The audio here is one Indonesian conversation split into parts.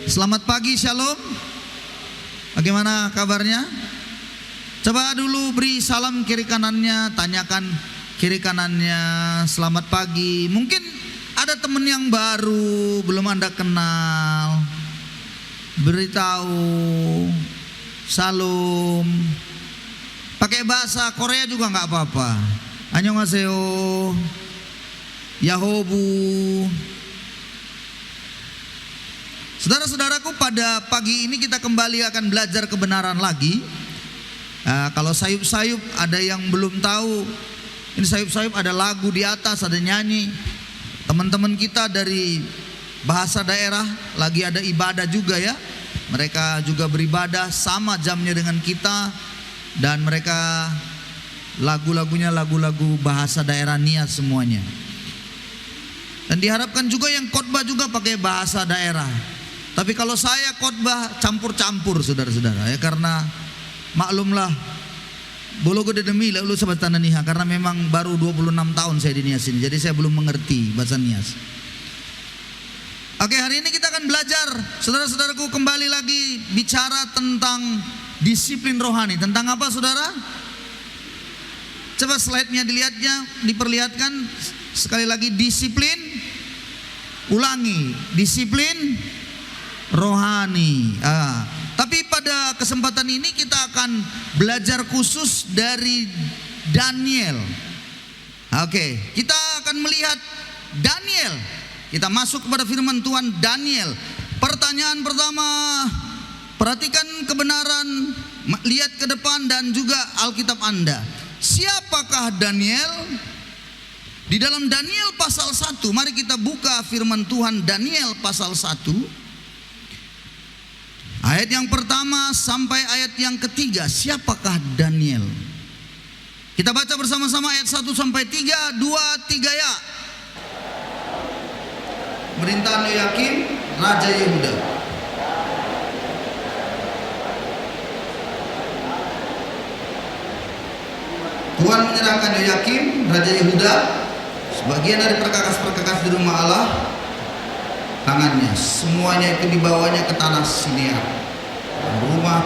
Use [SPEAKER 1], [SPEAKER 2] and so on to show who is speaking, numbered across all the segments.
[SPEAKER 1] Selamat pagi, Shalom. Bagaimana kabarnya? Coba dulu beri salam kiri kanannya, tanyakan kiri kanannya, selamat pagi. Mungkin ada teman yang baru, belum Anda kenal. Beritahu, salam. Pakai bahasa Korea juga nggak apa-apa. Annyeonghaseyo, Yahobu. Saudara-saudaraku, pada pagi ini kita kembali akan belajar kebenaran lagi. Kalau sayup-sayup ada yang belum tahu, ini sayup-sayup ada lagu di atas, ada nyanyi. Teman-teman kita dari bahasa daerah lagi ada ibadah juga ya. Mereka juga beribadah sama jamnya dengan kita, dan mereka lagu-lagunya lagu-lagu bahasa daerah Nias semuanya. Dan diharapkan juga yang khotbah juga pakai bahasa daerah. Tapi kalau saya khotbah campur-campur saudara-saudara ya, karena maklumlah bologo de demi lalu sahabat tanah niha, karena memang baru 26 tahun saya di Nias ini, jadi saya belum mengerti bahasa Nias. Oke, hari ini kita akan belajar saudara-saudaraku kembali lagi bicara tentang disiplin rohani. Tentang apa saudara? Coba slide-nya diperlihatkan sekali lagi. Disiplin, ulangi, disiplin rohani. Tapi pada kesempatan ini kita akan belajar khusus dari Daniel. Oke, kita akan melihat Daniel. Kita masuk kepada firman Tuhan Daniel. Pertanyaan pertama, perhatikan kebenaran, lihat ke depan dan juga Alkitab Anda. Siapakah Daniel? Di dalam Daniel pasal 1, mari kita buka firman Tuhan Daniel pasal 1. Ayat yang pertama sampai ayat yang ketiga. Siapakah Daniel? Kita baca bersama-sama ayat 1 sampai 3, 2, 3 ya. Pemerintahan Yoyakim, Raja Yehuda. Tuhan menyerahkan Yoyakim, Raja Yehuda, sebagian dari perkakas-perkakas di rumah Allah tangannya, semuanya itu dibawanya ke tanah Sinear, rumah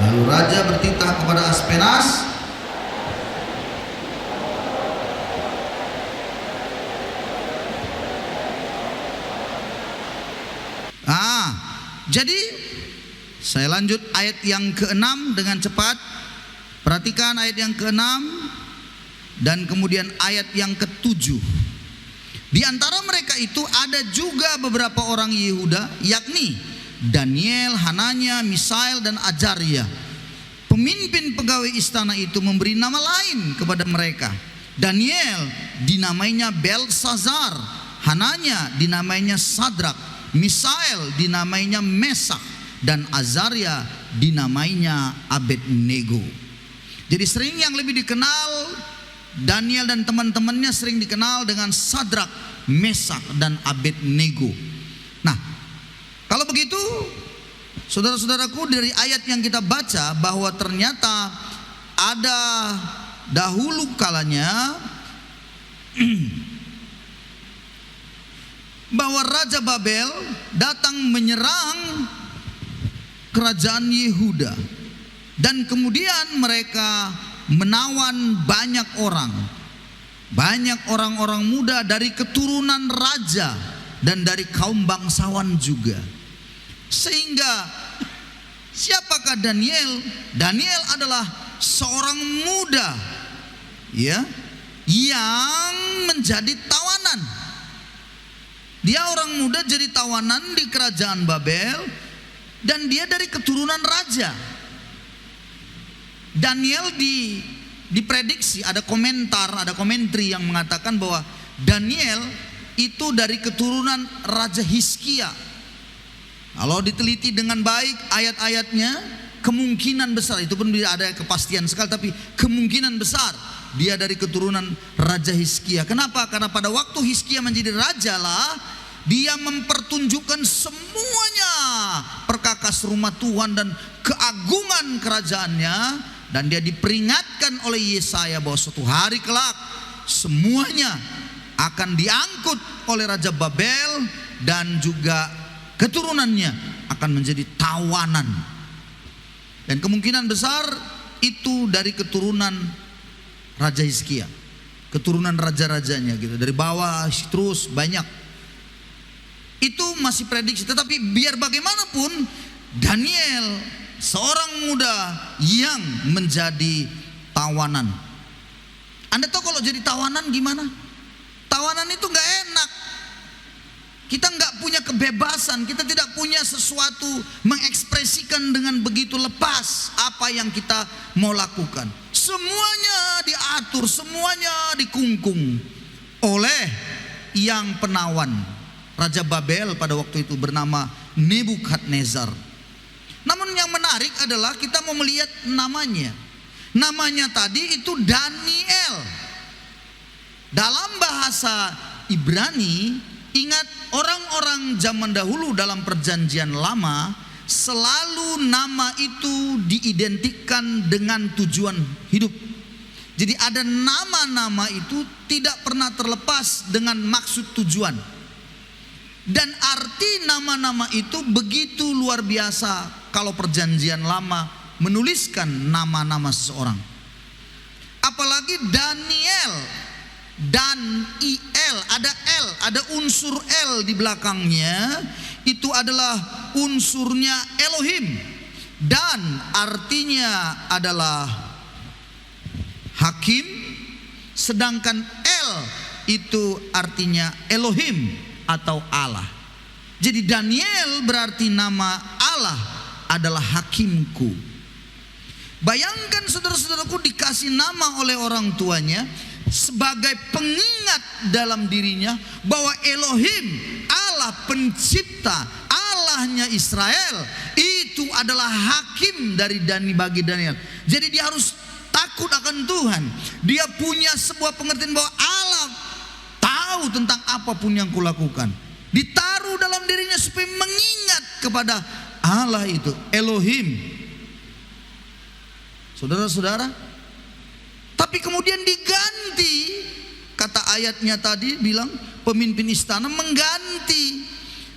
[SPEAKER 1] lalu raja bertitah kepada Aspenas. Jadi saya lanjut ayat yang ke-6 dengan cepat. Perhatikan ayat yang ke-6 dan kemudian ayat yang ke-7. Di antara mereka itu ada juga beberapa orang Yehuda, yakni Daniel, Hananya, Misael dan Azaria. Pemimpin pegawai istana itu memberi nama lain kepada mereka. Daniel dinamainya Belsazar, Hananya dinamainya Sadrak, Misael dinamainya Mesak, dan Azaria dinamainya Abednego. Jadi sering yang lebih dikenal Daniel dan teman-temannya sering dikenal dengan Sadrak, Mesak dan Abednego. Nah, kalau begitu saudara-saudaraku, dari ayat yang kita baca bahwa ternyata ada dahulu kalanya bahwa Raja Babel datang menyerang kerajaan Yehuda, dan kemudian mereka menawan banyak orang-orang muda dari keturunan raja dan dari kaum bangsawan juga. Sehingga siapakah Daniel? Daniel adalah seorang muda ya, yang menjadi tawanan. Dia orang muda jadi tawanan di kerajaan Babel, dan dia dari keturunan raja. Daniel diprediksi, ada komentari yang mengatakan bahwa Daniel itu dari keturunan Raja Hizkia. Kalau diteliti dengan baik ayat-ayatnya, kemungkinan besar, itu pun tidak ada kepastian sekali, tapi kemungkinan besar dia dari keturunan Raja Hizkia. Kenapa? Karena pada waktu Hizkia menjadi raja lah, dia mempertunjukkan semuanya perkakas rumah Tuhan dan keagungan kerajaannya, dan dia diperingatkan oleh Yesaya bahwa suatu hari kelak semuanya akan diangkut oleh Raja Babel dan juga keturunannya akan menjadi tawanan. Dan kemungkinan besar itu dari keturunan Raja Hizkia, keturunan raja-rajanya gitu, dari bawah terus banyak. Itu masih prediksi, tetapi biar bagaimanapun Daniel seorang muda yang menjadi tawanan. Anda tahu kalau jadi tawanan gimana? Tawanan itu gak enak. Kita nggak punya kebebasan, kita tidak punya sesuatu mengekspresikan dengan begitu lepas apa yang kita mau lakukan. Semuanya diatur, semuanya dikungkung oleh yang penawan. Raja Babel pada waktu itu bernama Nebukadnezar. Namun yang menarik adalah kita mau melihat namanya. Namanya tadi itu Daniel. Dalam bahasa Ibrani, ingat, orang-orang zaman dahulu dalam perjanjian lama selalu nama itu diidentikan dengan tujuan hidup. Jadi ada nama-nama itu tidak pernah terlepas dengan maksud tujuan. Dan arti nama-nama itu begitu luar biasa kalau perjanjian lama menuliskan nama-nama seseorang. Apalagi Daniel, dan IL, ada unsur L di belakangnya, itu adalah unsurnya Elohim, dan artinya adalah hakim, sedangkan L itu artinya Elohim atau Allah. Jadi Daniel berarti nama Allah adalah hakimku. Bayangkan saudara-saudaraku, dikasih nama oleh orang tuanya sebagai pengingat dalam dirinya bahwa Elohim, Allah pencipta, Allahnya Israel, itu adalah hakim bagi Daniel. Jadi dia harus takut akan Tuhan. Dia punya sebuah pengertian bahwa Allah tahu tentang apapun yang kulakukan. Ditaruh dalam dirinya supaya mengingat kepada Allah itu, Elohim. Saudara-saudara, tapi kemudian diganti, kata ayatnya tadi bilang pemimpin istana mengganti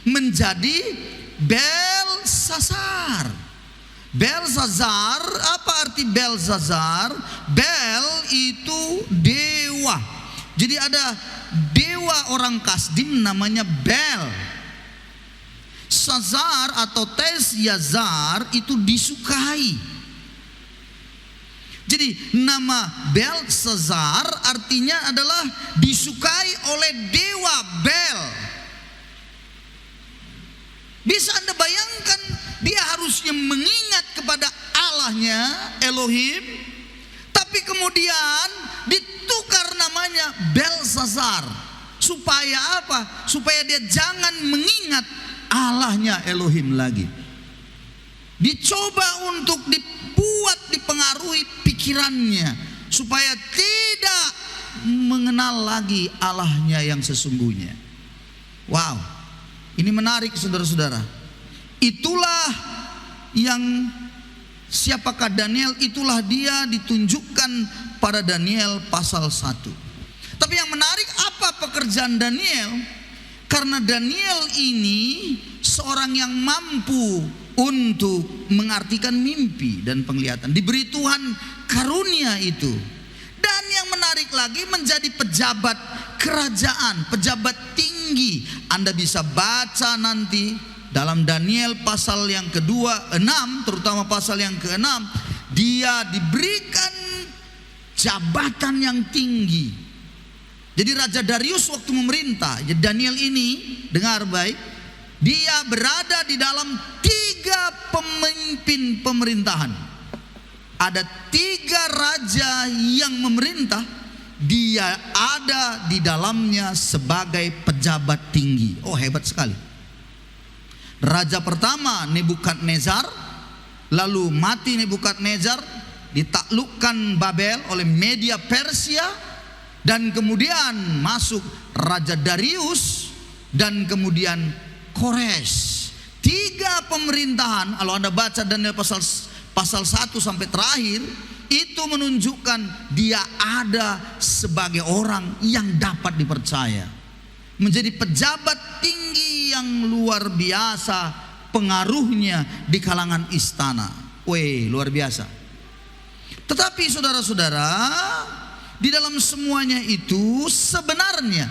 [SPEAKER 1] menjadi Belsazar. Belsazar, apa arti Belsazar? Bel itu dewa. Jadi ada dewa orang Kasdim namanya Bel. Sazar atau Tesyazar itu disukai. Jadi nama Belsazar artinya adalah disukai oleh dewa Bel. Bisa Anda bayangkan, dia harusnya mengingat kepada Allahnya Elohim, tapi kemudian ditukar namanya Belsazar. Supaya apa? Supaya dia jangan mengingat Allahnya Elohim lagi. Dicoba untuk dipengaruhi pikirannya supaya tidak mengenal lagi Allahnya yang sesungguhnya. Wow, ini menarik saudara-saudara. Itulah yang siapakah Daniel, itulah dia ditunjukkan pada Daniel pasal 1. Tapi yang menarik, apa pekerjaan Daniel? Karena Daniel ini seorang yang mampu untuk mengartikan mimpi dan penglihatan, diberi Tuhan karunia itu. Dan yang menarik lagi, menjadi pejabat kerajaan, pejabat tinggi. Anda bisa baca nanti dalam Daniel pasal yang kedua 6, terutama pasal yang ke-6, dia diberikan jabatan yang tinggi. Jadi Raja Darius waktu memerintah, Daniel ini dengar baik, dia berada di dalam 3 pemimpin pemerintahan. Ada 3 raja yang memerintah, dia ada di dalamnya sebagai pejabat tinggi. Oh, hebat sekali. Raja pertama Nebukadnezar, lalu mati Nebukadnezar, ditaklukkan Babel oleh Media Persia, dan kemudian masuk Raja Darius, dan kemudian Kores. 3 pemerintahan. Kalau Anda baca Daniel pasal 1 sampai terakhir, itu menunjukkan dia ada sebagai orang yang dapat dipercaya, menjadi pejabat tinggi yang luar biasa pengaruhnya di kalangan istana. Luar biasa. Tetapi saudara-saudara, di dalam semuanya itu sebenarnya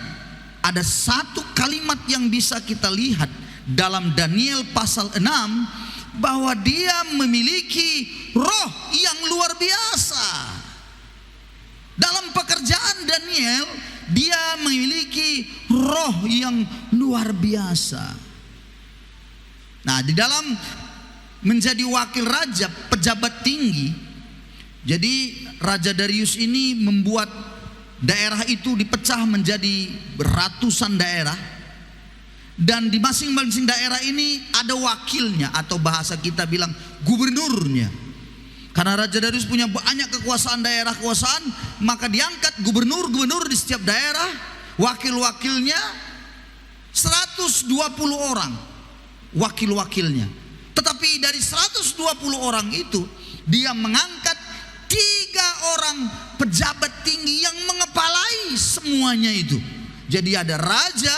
[SPEAKER 1] ada satu kalimat yang bisa kita lihat dalam Daniel pasal 6, bahwa dia memiliki roh yang luar biasa. Dalam pekerjaan Daniel, dia memiliki roh yang luar biasa. Nah, di dalam menjadi wakil raja, pejabat tinggi, jadi Raja Darius ini membuat daerah itu dipecah menjadi ratusan daerah. Dan di masing-masing daerah ini ada wakilnya, atau bahasa kita bilang gubernurnya. Karena Raja Darius punya banyak kekuasaan, daerah kekuasaan, maka diangkat gubernur-gubernur di setiap daerah, wakil-wakilnya 120 orang wakil-wakilnya. Tetapi dari 120 orang itu, dia mengangkat 3 orang pejabat tinggi yang mengepalai semuanya itu. Jadi ada raja,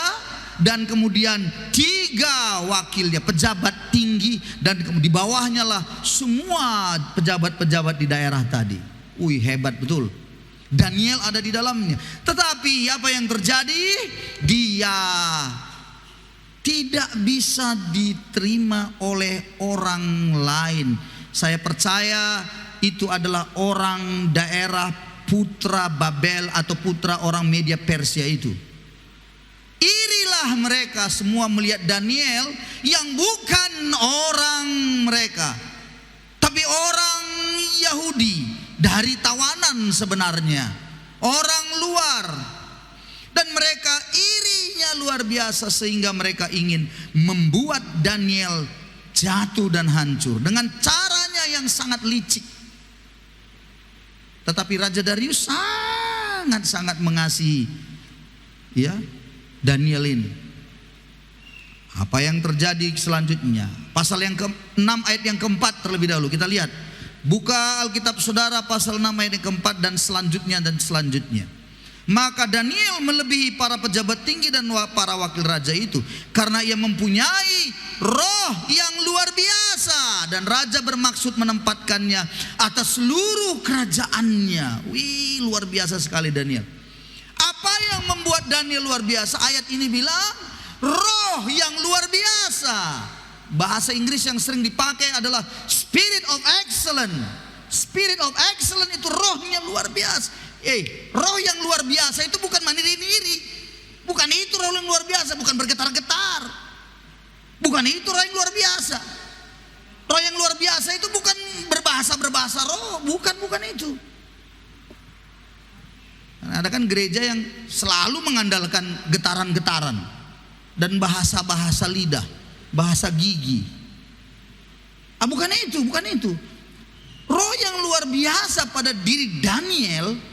[SPEAKER 1] dan kemudian 3 wakilnya, pejabat tinggi, dan di bawahnya lah semua pejabat-pejabat di daerah tadi. Hebat betul. Daniel ada di dalamnya. Tetapi apa yang terjadi? Dia tidak bisa diterima oleh orang lain. Saya percaya itu adalah orang daerah putra Babel atau putra orang Media Persia itu. Irilah mereka semua melihat Daniel yang bukan orang mereka, tapi orang Yahudi dari tawanan sebenarnya, orang luar. Dan mereka irinya luar biasa sehingga mereka ingin membuat Daniel jatuh dan hancur dengan caranya yang sangat licik. Tetapi Raja Darius sangat-sangat mengasihi Daniel ini. Apa yang terjadi selanjutnya? Pasal yang ke-6 ayat yang ke-4 terlebih dahulu kita lihat. Buka Alkitab saudara pasal 6 ayat yang ke-4 dan selanjutnya. Maka Daniel melebihi para pejabat tinggi dan para wakil raja itu, karena ia mempunyai roh yang luar biasa, dan raja bermaksud menempatkannya atas seluruh kerajaannya. Luar biasa sekali Daniel. Apa yang membuat Daniel luar biasa? Ayat ini bilang roh yang luar biasa. Bahasa Inggris yang sering dipakai adalah spirit of excellence. Spirit of excellence itu rohnya luar biasa. Roh yang luar biasa itu bukan mandiri-diri. Bukan itu roh yang luar biasa, bukan bergetar-getar. Bukan itu roh yang luar biasa. Roh yang luar biasa itu bukan berbahasa roh, bukan itu. Ada kan gereja yang selalu mengandalkan getaran-getaran dan bahasa-bahasa lidah, bahasa gigi. Bukan itu. Roh yang luar biasa pada diri Daniel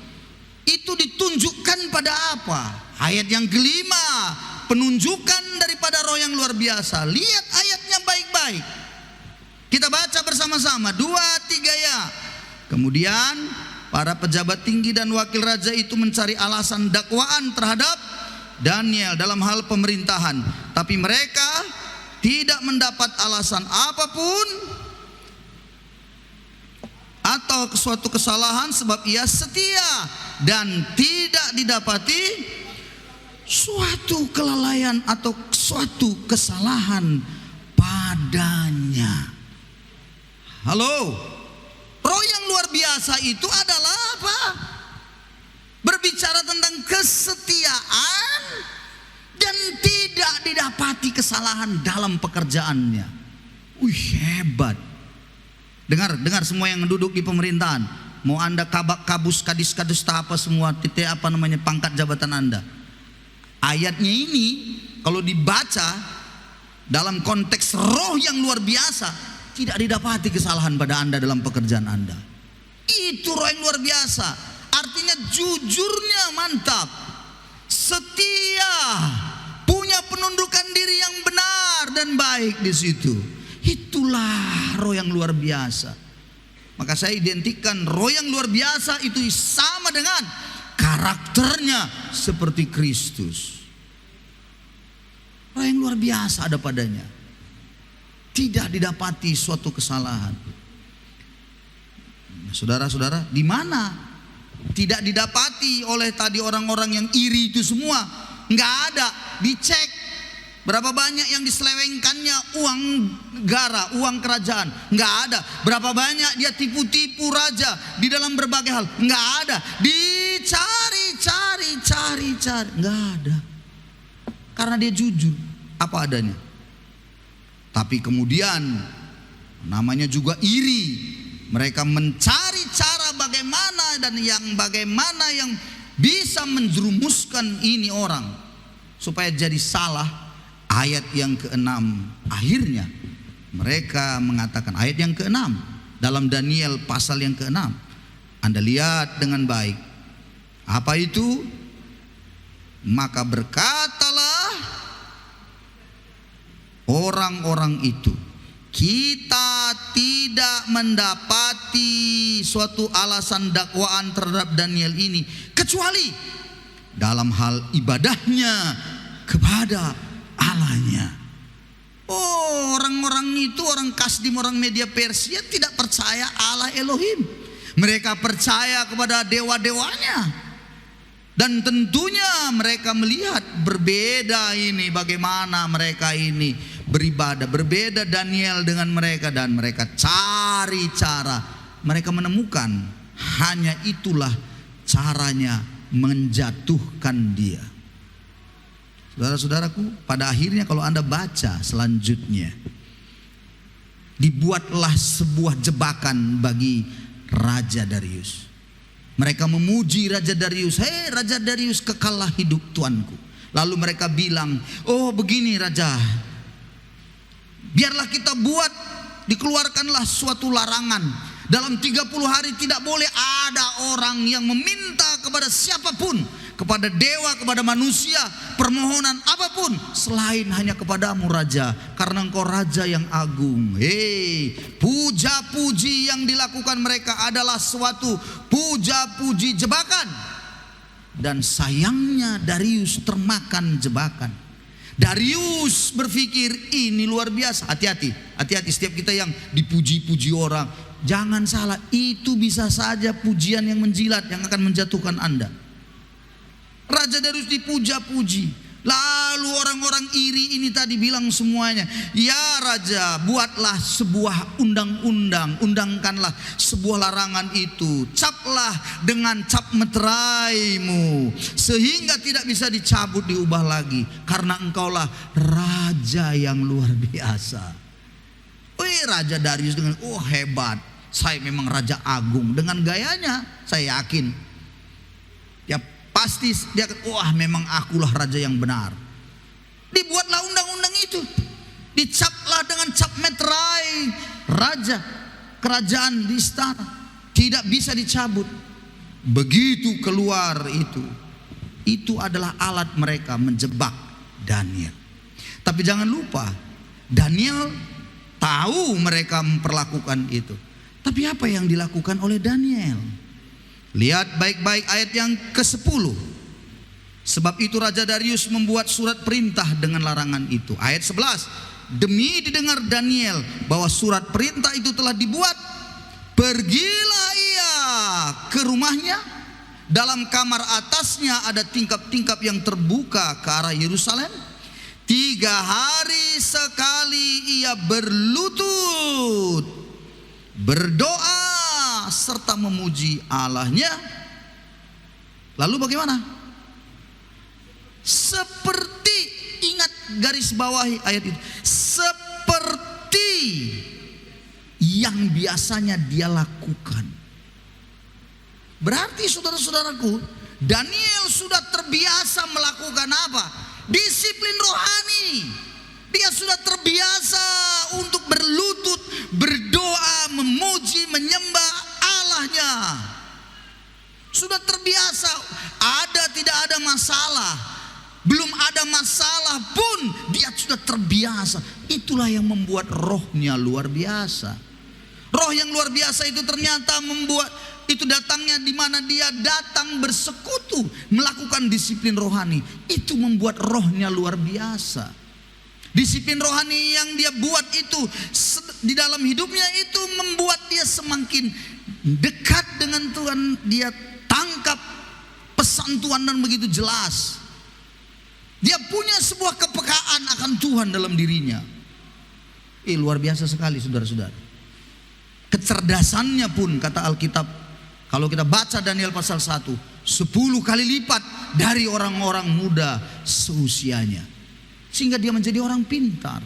[SPEAKER 1] itu ditunjukkan pada apa? Ayat yang kelima, penunjukan daripada roh yang luar biasa. Lihat ayatnya baik-baik. Kita baca bersama-sama 2, 3 ya. Kemudian para pejabat tinggi dan wakil raja itu mencari alasan dakwaan terhadap Daniel dalam hal pemerintahan, tapi mereka tidak mendapat alasan apapun atau suatu kesalahan, sebab ia setia dan tidak didapati suatu kelalaian atau suatu kesalahan padanya. Halo, roh yang luar biasa itu adalah apa? Berbicara tentang kesetiaan dan tidak didapati kesalahan dalam pekerjaannya. Hebat. Dengar semua yang duduk di pemerintahan. Mau Anda kabus kadis apa semua titik pangkat jabatan Anda. Ayatnya ini kalau dibaca dalam konteks roh yang luar biasa, tidak didapati kesalahan pada Anda dalam pekerjaan Anda. Itu roh yang luar biasa. Artinya jujurnya mantap, setia, punya penundukan diri yang benar dan baik di situ. Itulah roh yang luar biasa. Maka saya identikkan roh yang luar biasa itu sama dengan karakternya seperti Kristus. Roh yang luar biasa ada padanya. Tidak didapati suatu kesalahan. Saudara-saudara, di mana tidak didapati oleh tadi orang-orang yang iri itu semua? Enggak ada, dicek. Berapa banyak yang diselewengkannya uang negara, uang kerajaan? Enggak ada. Berapa banyak dia tipu-tipu raja di dalam berbagai hal? Enggak ada. Dicari. Enggak ada. Karena dia jujur apa adanya. Tapi kemudian namanya juga iri. Mereka mencari cara bagaimana yang bisa menjerumuskan ini orang supaya jadi salah. Ayat yang ke-6 akhirnya mereka mengatakan, ayat yang ke-6 dalam Daniel pasal yang ke-6, Anda lihat dengan baik. Apa itu? Maka berkatalah orang-orang itu, kita tidak mendapati suatu alasan dakwaan terhadap Daniel ini kecuali dalam hal ibadahnya kepada Allahnya. Oh, orang-orang itu, orang Kasdim, orang Media Persia tidak percaya Allah Elohim. Mereka percaya kepada dewa-dewanya. Dan tentunya mereka melihat berbeda ini, bagaimana mereka ini beribadah. Berbeda Daniel dengan mereka, dan mereka cari cara. Mereka menemukan hanya itulah caranya menjatuhkan dia. Saudara-saudaraku, pada akhirnya kalau Anda baca selanjutnya, dibuatlah sebuah jebakan bagi Raja Darius. Mereka memuji Raja Darius. Hei Raja Darius, kekallah hidup tuanku. Lalu mereka bilang, oh begini Raja, biarlah kita buat, dikeluarkanlah suatu larangan. Dalam 30 hari tidak boleh ada orang yang meminta kepada siapapun, kepada dewa, kepada manusia, permohonan apapun selain hanya kepadamu Raja, karena engkau Raja yang agung. Hei, puja-puji yang dilakukan mereka adalah suatu puja-puji jebakan. Dan sayangnya Darius termakan jebakan. Darius berpikir ini luar biasa. Hati-hati setiap kita yang dipuji-puji orang, jangan salah, itu bisa saja pujian yang menjilat yang akan menjatuhkan Anda. Raja Darius dipuja-puji. Lalu orang-orang iri ini tadi bilang semuanya, ya Raja, buatlah sebuah undang-undang, undangkanlah sebuah larangan itu, caplah dengan cap meteraimu, sehingga tidak bisa dicabut, diubah lagi, karena engkaulah Raja yang luar biasa. Wih, Raja Darius dengan hebat, saya memang Raja Agung. Dengan gayanya saya yakin ya pasti dia akan, memang akulah raja yang benar. Dibuatlah undang-undang itu, dicaplah dengan cap meterai raja kerajaan di istana, tidak bisa dicabut. Begitu keluar itu adalah alat mereka menjebak Daniel. Tapi jangan lupa, Daniel tahu mereka memperlakukan itu. Tapi apa yang dilakukan oleh Daniel? Lihat baik-baik ayat yang ke-10. Sebab itu Raja Darius membuat surat perintah dengan larangan itu. Ayat 11. Demi didengar Daniel bahwa surat perintah itu telah dibuat, pergilah ia ke rumahnya. Dalam kamar atasnya ada tingkap-tingkap yang terbuka ke arah Yerusalem. 3 hari sekali ia berlutut, berdoa serta memuji Allahnya. Lalu bagaimana? Seperti, ingat garis bawahi ayat itu, seperti yang biasanya dia lakukan. Berarti saudara-saudaraku, Daniel sudah terbiasa melakukan apa? Disiplin rohani. Dia sudah terbiasa untuk berlutut, berdoa, memuji, menyembah Allahnya. Sudah terbiasa. Tidak ada masalah. Belum ada masalah pun dia sudah terbiasa. Itulah yang membuat rohnya luar biasa. Roh yang luar biasa itu ternyata membuat itu datangnya di mana dia datang bersekutu melakukan disiplin rohani. Itu membuat rohnya luar biasa. Disiplin rohani yang dia buat itu di dalam hidupnya itu membuat dia semakin dekat dengan Tuhan. Dia tangkap pesan Tuhan dan begitu jelas. Dia punya sebuah kepekaan akan Tuhan dalam dirinya. Luar biasa sekali saudara-saudara. Kecerdasannya pun kata Alkitab, kalau kita baca Daniel pasal 1, 10 kali lipat dari orang-orang muda seusianya. Sehingga dia menjadi orang pintar.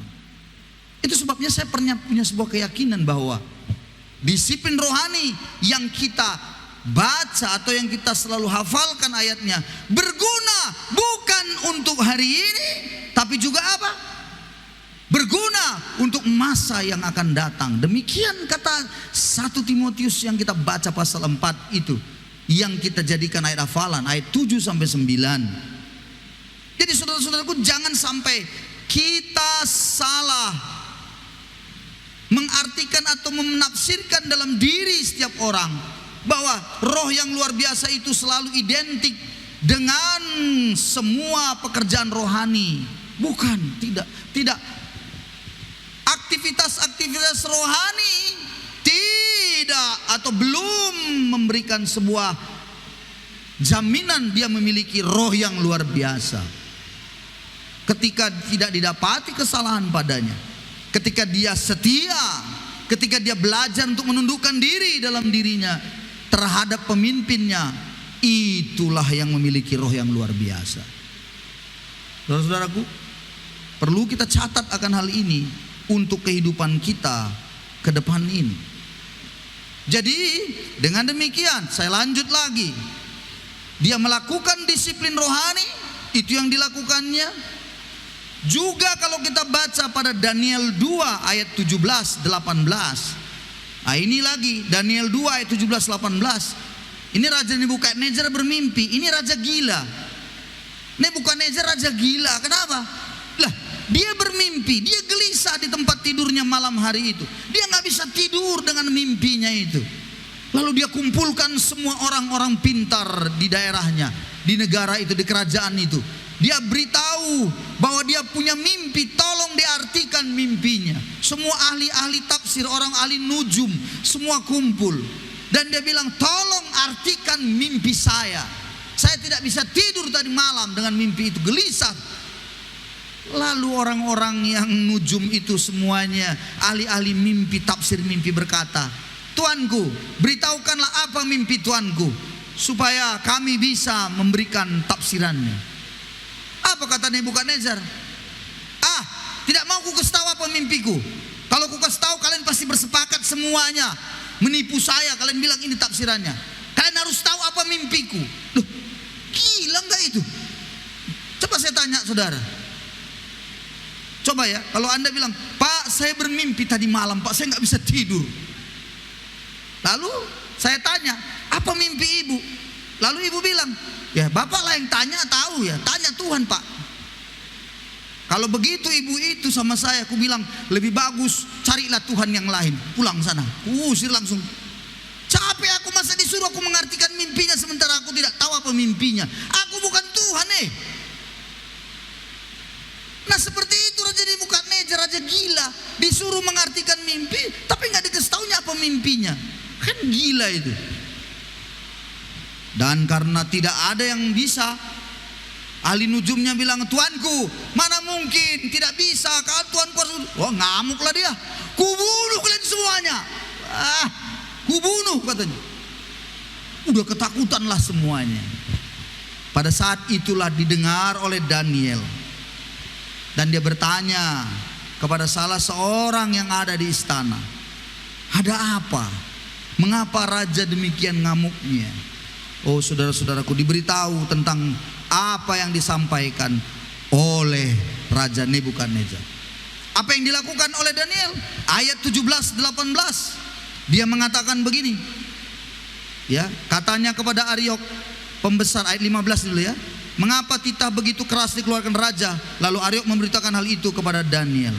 [SPEAKER 1] Itu sebabnya saya pernah punya sebuah keyakinan bahwa disiplin rohani yang kita baca atau yang kita selalu hafalkan ayatnya berguna bukan untuk hari ini, tapi juga apa? Berguna untuk masa yang akan datang. Demikian kata 1 Timotius yang kita baca pasal 4 itu, yang kita jadikan ayat hafalan, ayat 7 sampai 9. Jadi saudara-saudaraku, jangan sampai kita salah mengartikan atau menafsirkan dalam diri setiap orang bahwa roh yang luar biasa itu selalu identik dengan semua pekerjaan rohani. Bukan, tidak. Aktivitas rohani tidak atau belum memberikan sebuah jaminan dia memiliki roh yang luar biasa. Ketika tidak didapati kesalahan padanya, ketika dia setia, ketika dia belajar untuk menundukkan diri dalam dirinya terhadap pemimpinnya, itulah yang memiliki roh yang luar biasa. Saudara-saudaraku, perlu kita catat akan hal ini untuk kehidupan kita ke depan ini. Jadi dengan demikian saya lanjut lagi. Dia melakukan disiplin rohani, itu yang dilakukannya. Juga kalau kita baca pada Daniel 2 ayat 17-18. Nah ini lagi Daniel 2 ayat 17-18. Ini Raja Nebukadnezar bermimpi. Ini raja gila. Nebukadnezar raja gila. Kenapa? Lah, dia bermimpi, dia gelisah di tempat tidurnya malam hari itu. Dia nggak bisa tidur dengan mimpinya itu. Lalu dia kumpulkan semua orang-orang pintar di daerahnya, di negara itu, di kerajaan itu. Dia beritahu bahwa dia punya mimpi, tolong diartikan mimpinya. Semua ahli-ahli tafsir, orang ahli nujum, semua kumpul. Dan dia bilang, tolong artikan mimpi saya. Saya tidak bisa tidur tadi malam dengan mimpi itu, gelisah. Lalu orang-orang yang nujum itu semuanya, ahli-ahli mimpi, tafsir mimpi berkata, Tuanku, beritahukanlah apa mimpi Tuanku, supaya kami bisa memberikan tafsirannya. Apa kata Nebukadnezar? Tidak mau ku kasih tahu apa mimpiku. Kalau ku kasih tahu kalian pasti bersepakat semuanya menipu saya. Kalian bilang ini tafsirannya. Kalian harus tahu apa mimpiku. Loh, gila enggak itu? Coba saya tanya saudara. Coba ya, kalau Anda bilang, Pak saya bermimpi tadi malam, Pak saya nggak bisa tidur. Lalu saya tanya, apa mimpi ibu? Lalu ibu bilang, ya bapak lah yang tanya, tahu ya, tanya Tuhan Pak. Kalau begitu ibu itu sama saya, aku bilang lebih bagus carilah Tuhan yang lain, pulang sana, usir langsung. Capek aku, masa disuruh aku mengartikan mimpinya sementara aku tidak tahu apa mimpinya. Aku bukan Tuhan Nah seperti itu Raja Nebukadnezar, raja gila, disuruh mengartikan mimpi tapi nggak dikasih taunya apa mimpinya. Kan gila itu. Dan karena tidak ada yang bisa, ahli nujumnya bilang, Tuanku, mana mungkin tidak bisa, kalau Tuanku harus. Wah, ngamuklah dia, kubunuh kalian semuanya. Kubunuh katanya. Udah ketakutanlah semuanya. Pada saat itulah didengar oleh Daniel. Dan dia bertanya kepada salah seorang yang ada di istana, ada apa? Mengapa raja demikian ngamuknya? Oh saudara-saudaraku, diberitahu tentang apa yang disampaikan oleh Raja Nebukadnezar. Apa yang dilakukan oleh Daniel? Ayat 17-18. Dia mengatakan begini. Ya, katanya kepada Ariok pembesar, ayat 15 dulu ya. Mengapa titah begitu keras dikeluarkan raja? Lalu Ariok memberitakan hal itu kepada Daniel.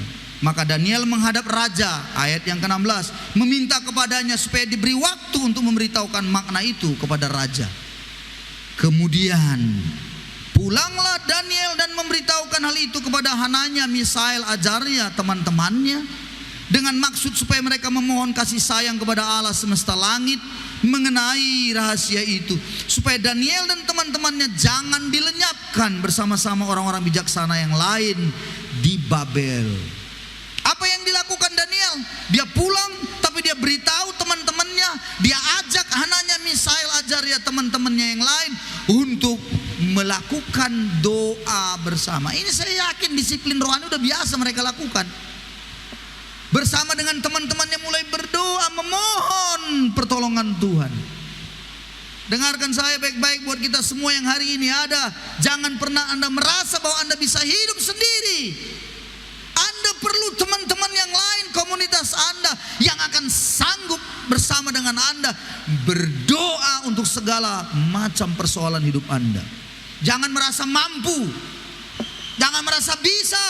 [SPEAKER 1] Maka Daniel menghadap raja, ayat yang ke-16, meminta kepadanya supaya diberi waktu untuk memberitahukan makna itu kepada raja. Kemudian pulanglah Daniel dan memberitahukan hal itu kepada Hananya, Misael, Azaria, teman-temannya, dengan maksud supaya mereka memohon kasih sayang kepada Allah semesta langit mengenai rahasia itu, supaya Daniel dan teman-temannya jangan dilenyapkan bersama-sama orang-orang bijaksana yang lain di Babel. Apa yang dilakukan Daniel? Dia pulang, tapi dia beritahu teman-temannya, dia ajak Hananya, Misael, Azaria, teman-temannya yang lain untuk melakukan doa bersama. Ini saya yakin disiplin rohani udah biasa mereka lakukan. Bersama dengan teman-temannya mulai berdoa, memohon pertolongan Tuhan. Dengarkan saya baik-baik buat kita semua yang hari ini ada. Jangan pernah Anda merasa bahwa Anda bisa hidup sendiri. Anda perlu teman-teman yang lain, komunitas Anda yang akan sanggup bersama dengan Anda berdoa untuk segala macam persoalan hidup Anda. Jangan merasa mampu, jangan merasa bisa.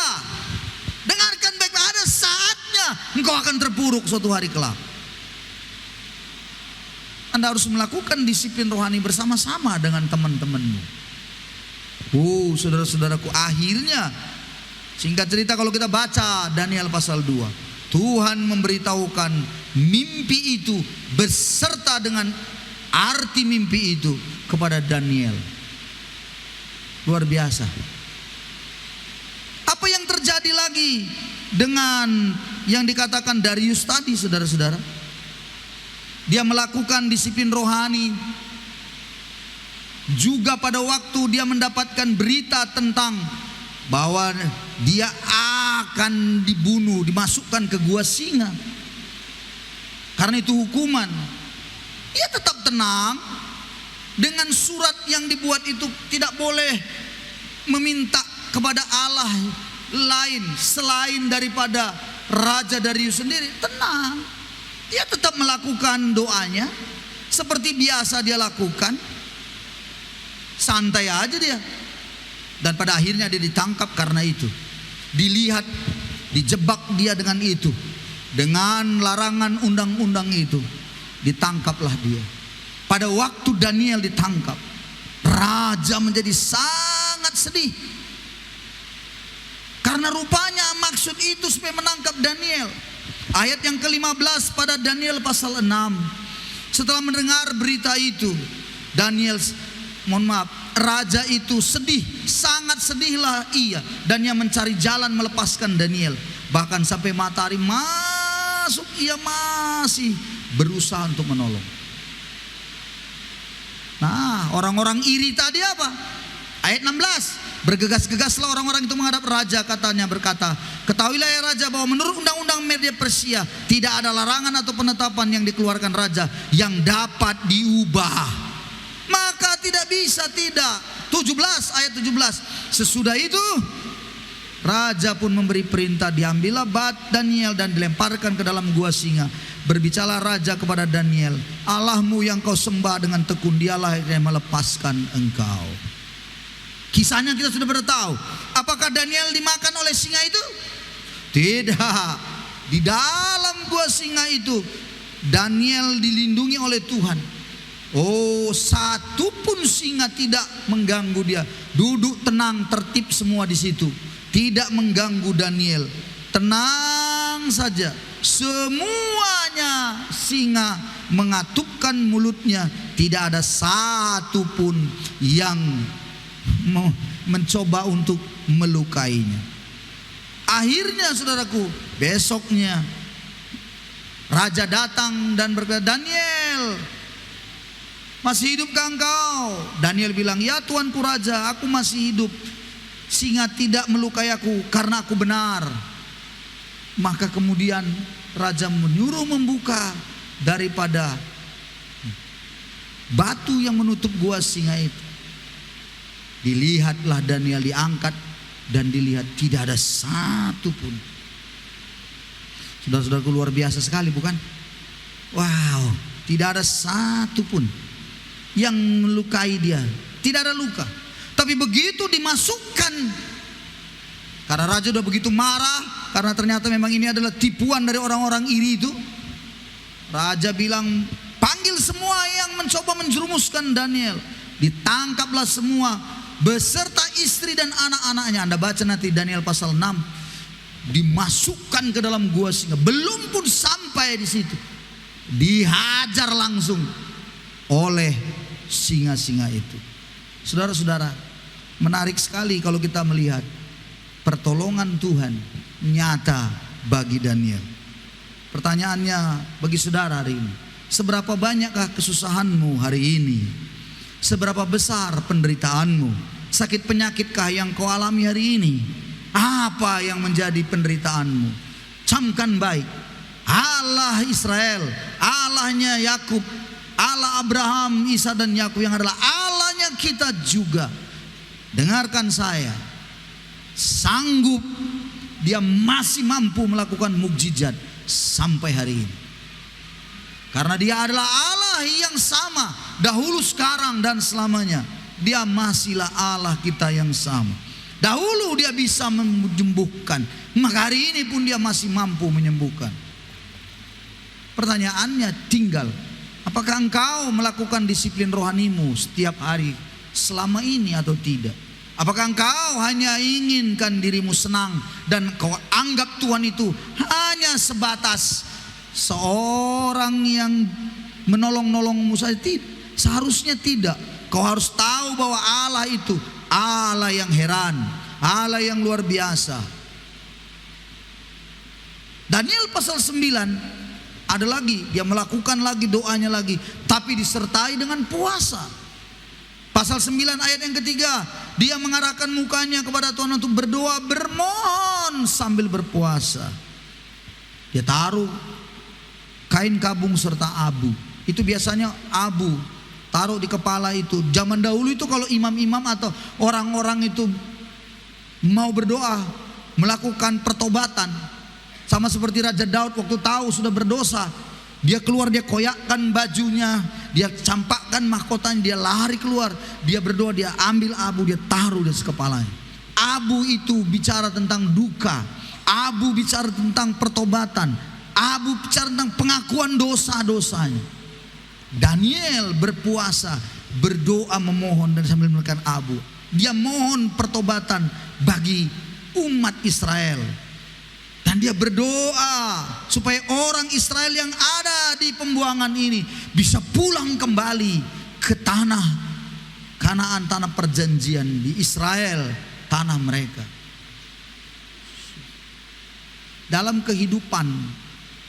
[SPEAKER 1] Dengarkan baik-baik, ada saatnya engkau akan terpuruk suatu hari kelak. Anda harus melakukan disiplin rohani bersama-sama dengan teman-temanmu. Saudara-saudaraku, akhirnya singkat cerita kalau kita baca Daniel pasal 2, Tuhan memberitahukan mimpi itu beserta dengan arti mimpi itu kepada Daniel. Luar biasa. Apa yang terjadi lagi dengan yang dikatakan Darius tadi, saudara-saudara? Dia melakukan disiplin rohani juga pada waktu dia mendapatkan berita tentang bahwa dia akan dibunuh, dimasukkan ke gua singa. Karena itu hukuman. Dia tetap tenang. Dengan surat yang dibuat itu tidak boleh meminta kepada Allah lain selain daripada Raja Darius sendiri. Tenang. Dia tetap melakukan doanya seperti biasa dia lakukan. Santai aja dia. Dan pada akhirnya dia ditangkap karena itu. Dilihat, dijebak dia dengan itu. Dengan larangan undang-undang itu. Ditangkaplah dia. Pada waktu Daniel ditangkap, raja menjadi sangat sedih. Karena rupanya maksud itu supaya menangkap Daniel. Ayat yang ke-15 pada Daniel pasal 6. Setelah mendengar berita itu, raja itu sedih, sangat sedihlah ia, dan ia mencari jalan melepaskan Daniel. Bahkan sampai matahari masuk, ia masih berusaha untuk menolong. Nah, orang-orang iri tadi apa? Ayat 16, bergegas-gegaslah orang-orang itu menghadap raja, katanya berkata, ketahuilah ya raja bahwa menurut undang-undang Media Persia tidak ada larangan atau penetapan yang dikeluarkan raja yang dapat diubah. Maka tidak bisa, tidak. 17, ayat 17. Sesudah itu raja pun memberi perintah, diambillah Daniel dan dilemparkan ke dalam gua singa. Berbicara raja kepada Daniel, Allahmu yang kau sembah dengan tekun, dialah yang melepaskan engkau. Kisahnya kita sudah pada tahu. Apakah Daniel dimakan oleh singa itu? Tidak. Di dalam gua singa itu Daniel dilindungi oleh Tuhan. Satu pun singa tidak mengganggu dia. Duduk tenang, tertib semua di situ. Tidak mengganggu Daniel. Tenang saja. Semuanya singa mengatupkan mulutnya. Tidak ada satu pun yang mencoba untuk melukainya. Akhirnya saudaraku, besoknya raja datang dan berkata, Daniel, masih hidupkah engkau? Daniel bilang, ya tuanku raja, aku masih hidup. Singa tidak melukai aku karena aku benar. Maka kemudian raja menyuruh membuka daripada batu yang menutup gua singa itu. Dilihatlah Daniel, diangkat dan dilihat tidak ada satu pun. Saudara-saudaraku, luar biasa sekali bukan? Wow, tidak ada satu pun yang melukai dia. Tidak ada luka. Tapi begitu dimasukkan Karena raja udah begitu marah, karena ternyata memang ini adalah tipuan dari orang-orang iri itu. Raja bilang, panggil semua yang mencoba menjerumuskan Daniel. Ditangkaplah semua beserta istri dan anak-anaknya. Anda baca nanti Daniel pasal 6. Dimasukkan ke dalam gua singa. Belum pun sampai di situ, dihajar langsung oleh singa-singa itu. Saudara-saudara, menarik sekali kalau kita melihat pertolongan Tuhan nyata bagi Daniel. Pertanyaannya bagi saudara hari ini, seberapa banyakkah kesusahanmu hari ini? Seberapa besar penderitaanmu? Sakit penyakitkah yang kau alami hari ini? Apa yang menjadi penderitaanmu? Camkan baik, Allah Israel, Allahnya Yakub, Allah Abraham, Isa dan Yakub, yang adalah Allahnya kita juga. Dengarkan saya, sanggup, dia masih mampu melakukan mukjizat sampai hari ini. Karena dia adalah Allah yang sama dahulu, sekarang dan selamanya. Dia masihlah Allah kita yang sama. Dahulu dia bisa menyembuhkan, maka hari ini pun dia masih mampu menyembuhkan. Pertanyaannya tinggal, apakah engkau melakukan disiplin rohanimu setiap hari selama ini atau tidak? Apakah engkau hanya inginkan dirimu senang dan kau anggap Tuhan itu hanya sebatas seorang yang menolong-nolongmu saja? Seharusnya tidak. Kau harus tahu bahwa Allah itu Allah yang heran, Allah yang luar biasa. Daniel pasal 9 ada lagi, dia melakukan lagi doanya lagi, tapi disertai dengan puasa. Pasal 9 ayat yang ketiga, dia mengarahkan mukanya kepada Tuhan untuk berdoa, bermohon sambil berpuasa. Dia taruh kain kabung serta abu. Itu biasanya abu, taruh di kepala itu. Zaman dahulu itu kalau imam-imam atau orang-orang itu mau berdoa, melakukan pertobatan, sama seperti Raja Daud waktu tahu sudah berdosa, dia keluar, dia koyakkan bajunya, dia campakkan mahkotanya, dia lari keluar, dia berdoa, dia ambil abu, dia taruh di kepalanya. Abu itu bicara tentang duka, abu bicara tentang pertobatan, abu bicara tentang pengakuan dosa-dosanya. Daniel berpuasa, berdoa, memohon, dan sambil menekan abu, dia mohon pertobatan bagi umat Israel. Dan dia berdoa supaya orang Israel yang ada di pembuangan ini bisa pulang kembali ke tanah Kanaan, tanah perjanjian di Israel, tanah mereka. Dalam kehidupan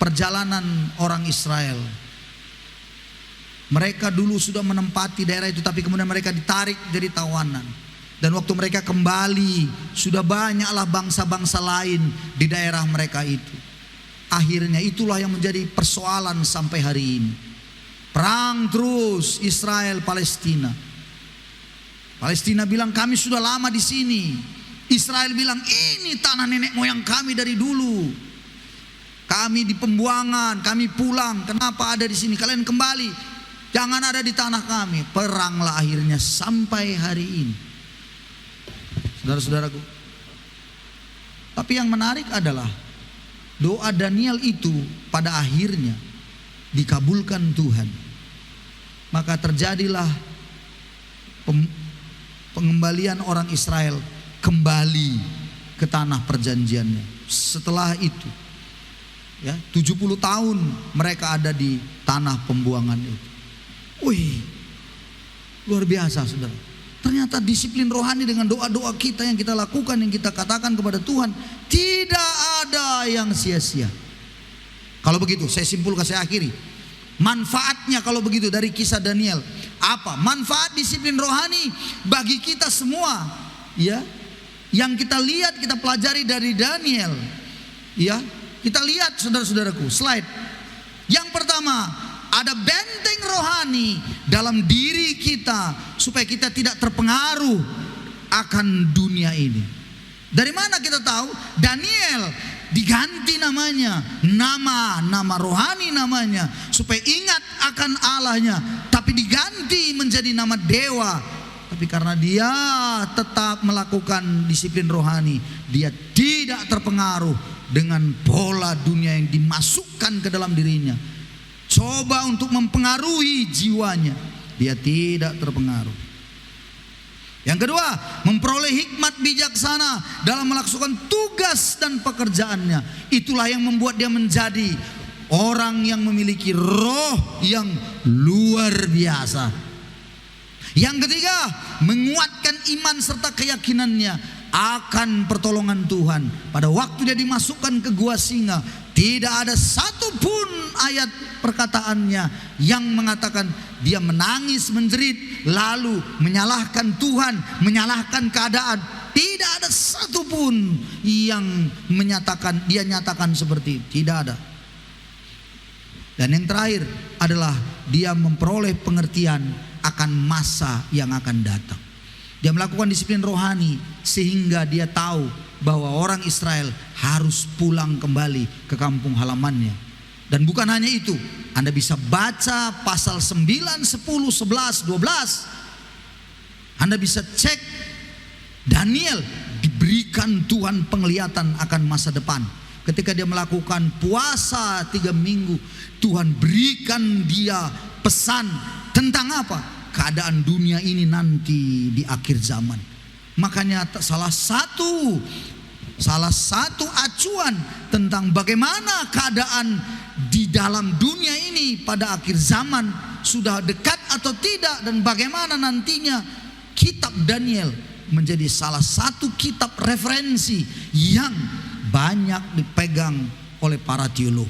[SPEAKER 1] perjalanan orang Israel, mereka dulu sudah menempati daerah itu, tapi kemudian mereka ditarik jadi tawanan. Dan waktu mereka kembali, sudah banyaklah bangsa-bangsa lain di daerah mereka itu. Akhirnya itulah yang menjadi persoalan sampai hari ini. Perang terus Israel Palestina. Palestina bilang kami sudah lama di sini. Israel bilang ini tanah nenek moyang kami dari dulu. Kami di pembuangan, kami pulang. Kenapa ada di sini? Kalian kembali, jangan ada di tanah kami. Peranglah akhirnya sampai hari ini. Saudara-saudaraku, tapi yang menarik adalah doa Daniel itu pada akhirnya dikabulkan Tuhan. Maka terjadilah pengembalian orang Israel kembali ke tanah perjanjiannya. Setelah itu, ya, 70 tahun mereka ada di tanah pembuangan itu. Wih, luar biasa, saudara. Ternyata disiplin rohani dengan doa-doa kita yang kita lakukan, yang kita katakan kepada Tuhan, tidak ada yang sia-sia. Kalau begitu, saya simpulkan, saya akhiri. Manfaatnya kalau begitu dari kisah Daniel, apa? Manfaat disiplin rohani bagi kita semua, ya. Yang kita lihat, kita pelajari dari Daniel, ya. Kita lihat, saudara-saudaraku, slide. Yang pertama, ada benteng rohani dalam diri kita supaya kita tidak terpengaruh akan dunia ini. Dari mana kita tahu? Daniel diganti namanya, nama rohani namanya, supaya ingat akan Allahnya, tapi diganti menjadi nama dewa. tapi karena dia tetap melakukan disiplin rohani, dia tidak terpengaruh dengan pola dunia yang dimasukkan ke dalam dirinya. Coba untuk mempengaruhi jiwanya, dia tidak terpengaruh. Yang kedua, memperoleh hikmat bijaksana dalam melaksanakan tugas dan pekerjaannya. Itulah yang membuat dia menjadi orang yang memiliki roh yang luar biasa. Yang ketiga, menguatkan iman serta keyakinannya akan pertolongan Tuhan. Pada waktu dia dimasukkan ke gua singa, tidak ada satupun ayat perkataannya yang mengatakan dia menangis menjerit lalu menyalahkan Tuhan, menyalahkan keadaan. Tidak ada satupun yang dia nyatakan seperti itu. Tidak ada. Dan yang terakhir adalah dia memperoleh pengertian akan masa yang akan datang. Dia melakukan disiplin rohani sehingga dia tahu bahwa orang Israel harus pulang kembali ke kampung halamannya. Dan bukan hanya itu, Anda bisa baca pasal 9, 10, 11, 12. Anda bisa cek Daniel diberikan Tuhan penglihatan akan masa depan. Ketika dia melakukan puasa 3 minggu, Tuhan berikan dia pesan tentang apa? Keadaan dunia ini nanti di akhir zaman. Makanya salah satu acuan tentang bagaimana keadaan di dalam dunia ini pada akhir zaman sudah dekat atau tidak, dan bagaimana nantinya kitab Daniel menjadi salah satu kitab referensi yang banyak dipegang oleh para teolog.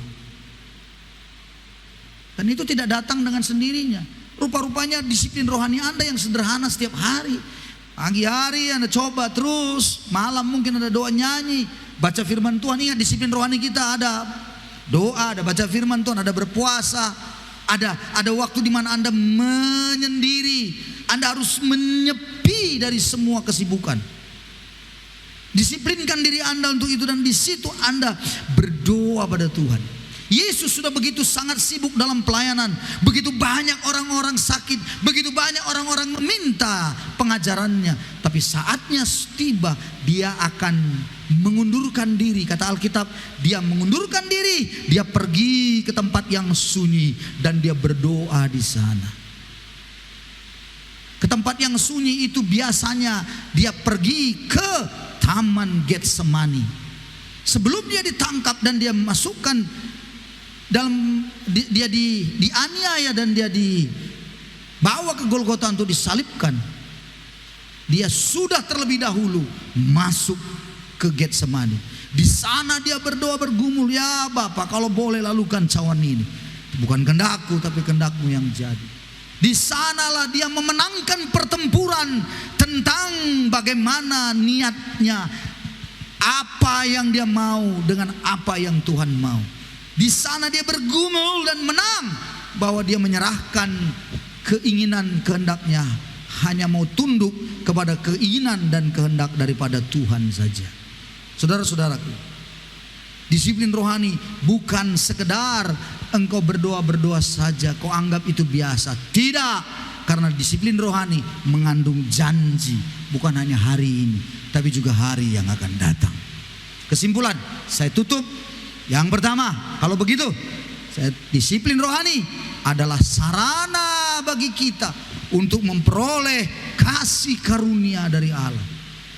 [SPEAKER 1] Dan itu tidak datang dengan sendirinya. Rupa-rupanya disiplin rohani Anda yang sederhana setiap hari. Pagi hari Anda coba terus, malam mungkin ada doa nyanyi, baca firman Tuhan. Ingat, disiplin rohani kita ada doa, ada baca firman Tuhan, ada berpuasa, ada waktu di mana Anda menyendiri. Anda harus menyepi dari semua kesibukan. Disiplinkan diri Anda untuk itu, dan di situ Anda berdoa pada Tuhan. Yesus sudah begitu sangat sibuk dalam pelayanan, begitu banyak orang-orang sakit, begitu banyak orang-orang meminta pengajarannya. Tapi saatnya tiba, dia akan mengundurkan diri. Kata Alkitab, dia mengundurkan diri, dia pergi ke tempat yang sunyi dan dia berdoa di sana. Ke tempat yang sunyi itu biasanya dia pergi ke Taman Getsemani. Sebelum dia ditangkap dan dia masukkan dia dianiaya dan dia dibawa ke Golgota untuk disalibkan, dia sudah terlebih dahulu masuk ke Getsemani. Di sana dia berdoa bergumul, ya Bapa, kalau boleh lalukan cawan ini, bukan kehendakku tapi kehendakmu yang jadi. Di sanalah dia memenangkan pertempuran tentang bagaimana niatnya, apa yang dia mau dengan apa yang Tuhan mau. Di sana dia bergumul dan menang, bahwa dia menyerahkan keinginan kehendaknya, hanya mau tunduk kepada keinginan dan kehendak daripada Tuhan saja. Saudara-saudaraku, disiplin rohani bukan sekedar engkau berdoa-berdoa saja, kau anggap itu biasa. Tidak, karena disiplin rohani mengandung janji, bukan hanya hari ini, tapi juga hari yang akan datang. Kesimpulan, saya tutup. Yang pertama, kalau begitu, disiplin rohani adalah sarana bagi kita untuk memperoleh kasih karunia dari Allah.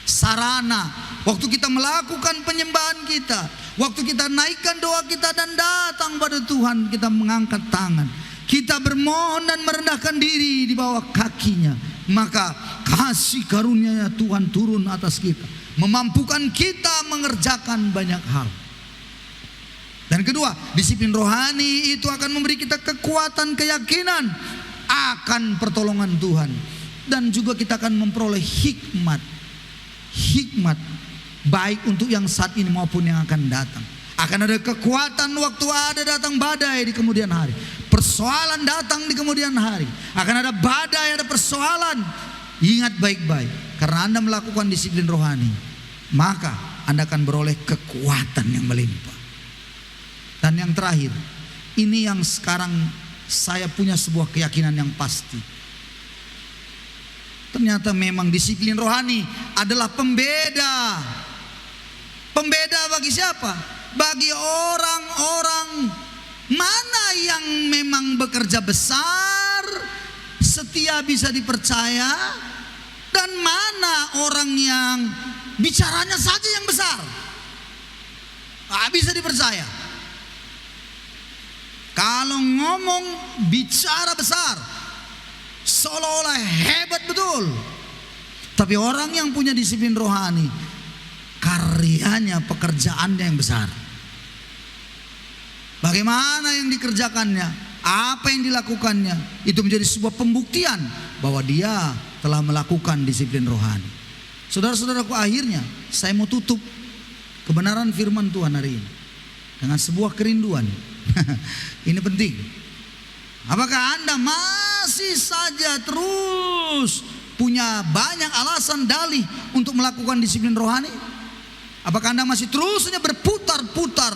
[SPEAKER 1] Sarana, waktu kita melakukan penyembahan kita, waktu kita naikkan doa kita dan datang pada Tuhan, kita mengangkat tangan, kita bermohon dan merendahkan diri di bawah kakinya, maka kasih karunia Tuhan turun atas kita, memampukan kita mengerjakan banyak hal. Dan kedua, disiplin rohani itu akan memberi kita kekuatan, keyakinan akan pertolongan Tuhan. Dan juga kita akan memperoleh hikmat. Hikmat baik untuk yang saat ini maupun yang akan datang. Akan ada kekuatan waktu ada datang badai di kemudian hari. Persoalan datang di kemudian hari. Akan ada badai, ada persoalan. Ingat baik-baik, karena Anda melakukan disiplin rohani, maka Anda akan beroleh kekuatan yang melimpah. Dan yang terakhir, ini yang sekarang saya punya sebuah keyakinan yang pasti. Ternyata memang disiplin rohani adalah pembeda. Pembeda bagi siapa? Bagi orang-orang mana yang memang bekerja besar, setia, bisa dipercaya, dan mana orang yang bicaranya saja yang besar, bisa dipercaya. Kalau ngomong bicara besar, seolah-olah hebat betul. Tapi orang yang punya disiplin rohani, karyanya, pekerjaannya yang besar. Bagaimana yang dikerjakannya, apa yang dilakukannya, itu menjadi sebuah pembuktian bahwa dia telah melakukan disiplin rohani. Saudara-saudaraku, akhirnya saya mau tutup kebenaran firman Tuhan hari ini dengan sebuah kerinduan. Ini penting. Apakah Anda masih saja terus punya banyak alasan, dalih untuk melakukan disiplin rohani? Apakah Anda masih terusnya berputar-putar?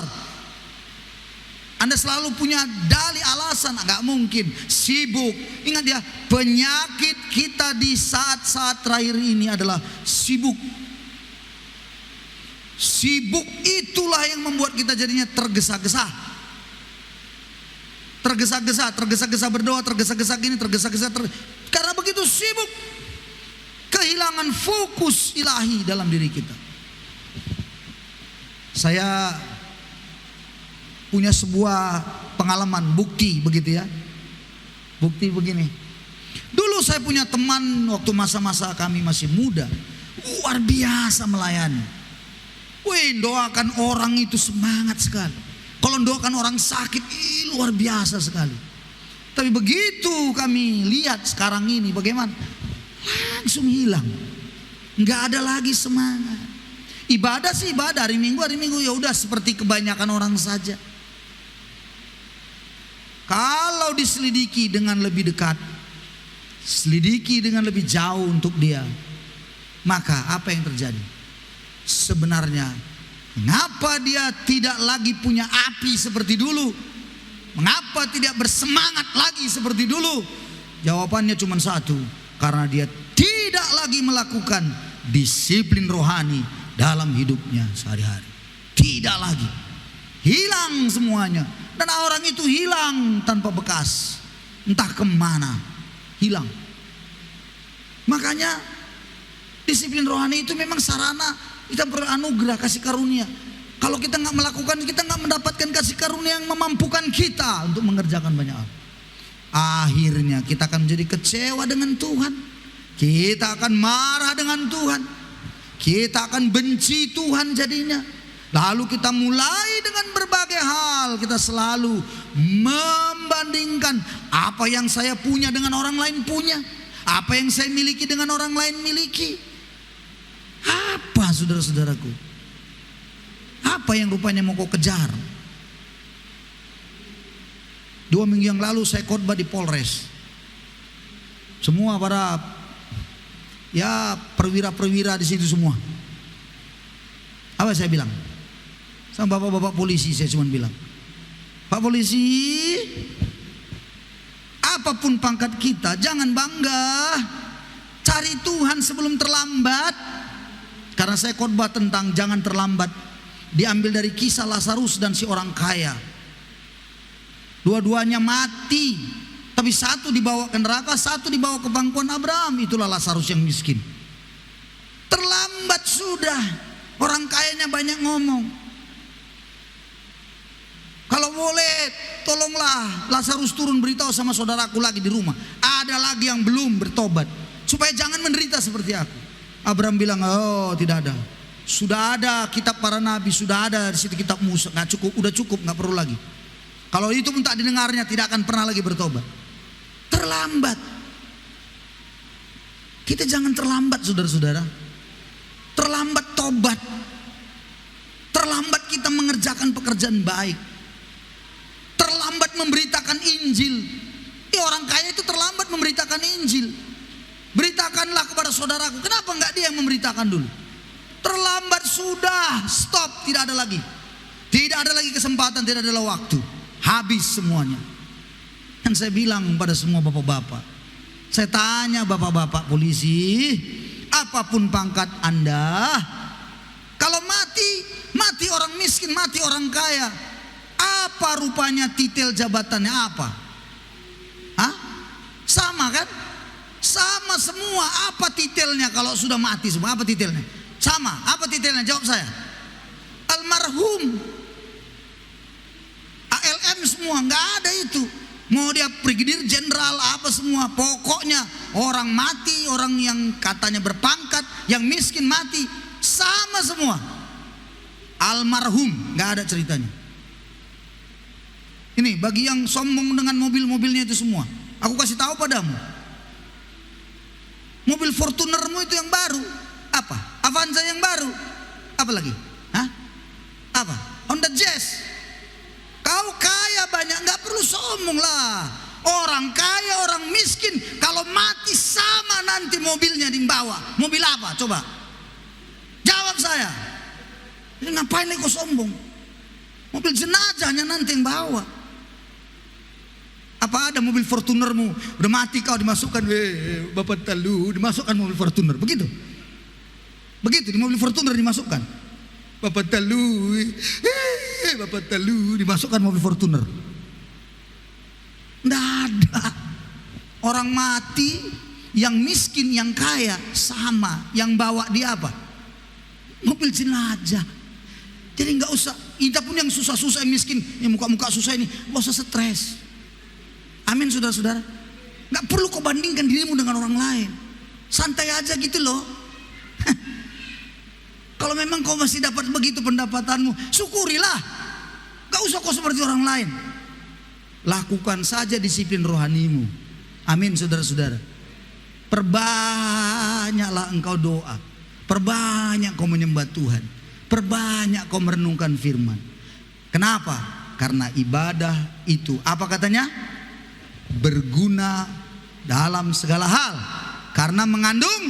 [SPEAKER 1] Anda selalu punya dalih, alasan? Enggak mungkin. Sibuk. Ingat ya, penyakit kita di saat-saat terakhir ini adalah sibuk. Sibuk itulah yang membuat kita jadinya tergesa-gesa. Tergesa-gesa berdoa, tergesa-gesa gini, tergesa-gesa. Karena begitu sibuk, kehilangan fokus ilahi dalam diri kita. Saya punya sebuah pengalaman, bukti begitu ya. Bukti begini. Dulu saya punya teman waktu masa-masa kami masih muda, luar biasa melayani. Wih, doakan orang itu semangat sekali. Kalau doakan orang sakit, luar biasa sekali. Tapi begitu kami lihat sekarang ini bagaimana, langsung hilang. Nggak ada lagi semangat. Ibadah sih ibadah, hari Minggu ya udah seperti kebanyakan orang saja. Kalau diselidiki dengan lebih dekat, selidiki dengan lebih jauh untuk dia, maka apa yang terjadi? Sebenarnya mengapa dia tidak lagi punya api seperti dulu? Mengapa tidak bersemangat lagi seperti dulu? Jawabannya cuma satu, karena dia tidak lagi melakukan disiplin rohani dalam hidupnya sehari-hari. Tidak lagi. Hilang semuanya. Dan orang itu hilang tanpa bekas. Entah kemana. Hilang. Makanya disiplin rohani itu memang sarana kita beranugerah, kasih karunia. Kalau kita nggak melakukan, kita nggak mendapatkan kasih karunia yang memampukan kita untuk mengerjakan banyak hal. Akhirnya kita akan menjadi kecewa dengan Tuhan. Kita akan marah dengan Tuhan. Kita akan benci Tuhan jadinya. Lalu kita mulai dengan berbagai hal. Kita selalu membandingkan apa yang saya punya dengan orang lain punya, apa yang saya miliki dengan orang lain miliki. Apa saudara-saudaraku? Apa yang rupanya mau kau kejar? 2 minggu yang lalu saya khotbah di Polres. Semua para perwira-perwira di situ semua. Apa saya bilang? Sama bapak-bapak polisi saya cuma bilang, Pak polisi, apapun pangkat kita jangan bangga. Cari Tuhan sebelum terlambat. Karena saya khotbah tentang jangan terlambat, diambil dari kisah Lazarus dan si orang kaya. Dua-duanya mati, tapi satu dibawa ke neraka, satu dibawa ke pangkuan Abraham. Itulah Lazarus yang miskin. Terlambat sudah. Orang kayanya banyak ngomong. Kalau boleh tolonglah Lazarus turun beritahu sama saudaraku lagi di rumah, ada lagi yang belum bertobat, supaya jangan menderita seperti aku. Abraham bilang, oh tidak ada. Sudah ada kitab para nabi, sudah ada di situ kitab Musa, nggak cukup, udah cukup, nggak perlu lagi. Kalau itu pun tak didengarnya, tidak akan pernah lagi bertobat. Terlambat. Kita jangan terlambat saudara-saudara. Terlambat tobat. Terlambat kita mengerjakan pekerjaan baik. Terlambat memberitakan Injil. Orang kaya itu terlambat memberitakan Injil. Beritakanlah kepada saudaraku. Kenapa enggak dia yang memberitakan dulu? Terlambat sudah, stop, tidak ada lagi. Tidak ada lagi kesempatan, tidak ada waktu. Habis semuanya. Dan saya bilang pada semua bapak-bapak, Saya tanya bapak-bapak polisi, apapun pangkat Anda, kalau mati orang miskin, mati orang kaya, apa rupanya titel jabatannya apa? Hah? Sama kan? Sama semua. Apa titelnya kalau sudah mati semua? Apa titelnya? Sama. Apa titelnya? Jawab saya. Almarhum. ALM semua, nggak ada itu. Mau dia brigadir jenderal apa semua, pokoknya orang mati, orang yang katanya berpangkat, yang miskin mati, sama semua. Almarhum, nggak ada ceritanya. Ini bagi yang sombong dengan mobil-mobilnya itu semua, aku kasih tahu padamu. Mobil Fortunermu itu yang baru, apa? Avanza yang baru, apa lagi? Hah? Apa? Honda Jazz. Kau kaya banyak, nggak perlu sombong lah. Orang kaya, orang miskin, kalau mati sama nanti mobilnya dibawa. Mobil apa? Coba jawab saya. Ini ngapain lagi kau sombong? Mobil jenazahnya nanti yang bawa. Apa ada mobil Fortunermu udah mati kau dimasukkan, bapak talu, dimasukkan mobil Fortuner, begitu? Begitu di mobil Fortuner dimasukkan, bapak talu, bapak talu, dimasukkan mobil Fortuner. Nggak ada. Orang mati, yang miskin, yang kaya sama, yang bawa dia apa? Mobil jenazah. Jadi nggak usah, kita pun yang susah-susah, yang miskin, yang muka-muka susah ini, nggak usah stres. Amin saudara-saudara. Nggak perlu kau bandingkan dirimu dengan orang lain. Santai aja gitu loh. Kalau memang kau masih dapat begitu pendapatanmu, syukurilah. Nggak usah kau seperti orang lain. Lakukan saja disiplin rohanimu. Amin saudara-saudara. Perbanyaklah engkau doa. Perbanyak kau menyembah Tuhan. Perbanyak kau merenungkan firman. Kenapa? Karena ibadah itu, apa katanya? Berguna dalam segala hal. Karena mengandung.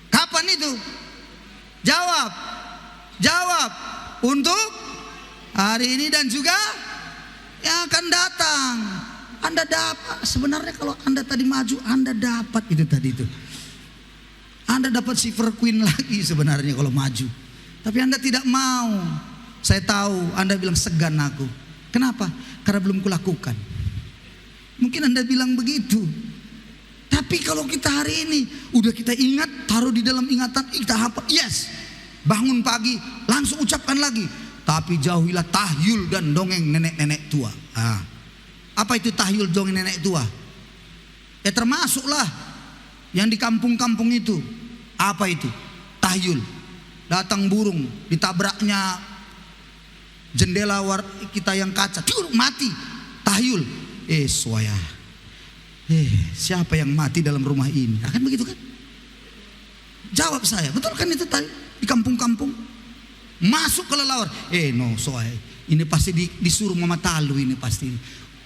[SPEAKER 1] Kapan itu? Jawab. Jawab. Untuk hari ini dan juga yang akan datang. Anda dapat. Sebenarnya kalau Anda tadi maju, Anda dapat itu tadi itu. Anda dapat silver queen lagi sebenarnya kalau maju. Tapi Anda tidak mau. Saya tahu Anda bilang segan aku. Kenapa? Karena belum kulakukan. Mungkin Anda bilang begitu. Tapi kalau kita hari ini udah kita ingat, taruh di dalam ingatan, kita hafal, yes. Bangun pagi langsung ucapkan lagi. Tapi jauhilah tahyul dan dongeng nenek-nenek tua. Apa itu tahyul dongeng nenek tua? Ya termasuklah yang di kampung-kampung itu. Apa itu? Tahyul. Datang burung, ditabraknya jendela kita yang kaca, mati. Tahyul. Swaya. Siapa yang mati dalam rumah ini? Akan begitu kan? Jawab saya, betul kan itu tadi di kampung-kampung? Masuk ke lelawar. No, soai. Ini pasti disuruh Mama Talu ini pasti.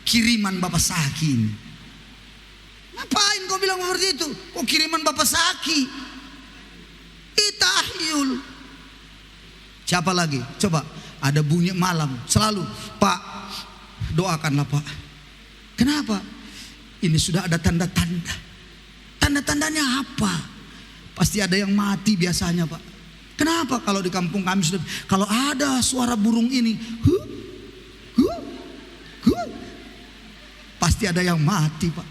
[SPEAKER 1] Kiriman Bapak Saki ini. Ngapain kau bilang seperti itu? Kok kiriman Bapak Saki? Tahyul. Siapa lagi? Coba, ada bunyi malam selalu, Pak, doakanlah Pak. Kenapa? Ini sudah ada tanda-tanda. Tanda-tandanya apa? Pasti ada yang mati biasanya Pak. Kenapa? Kalau di kampung kami sudah, kalau ada suara burung ini, pasti ada yang mati Pak.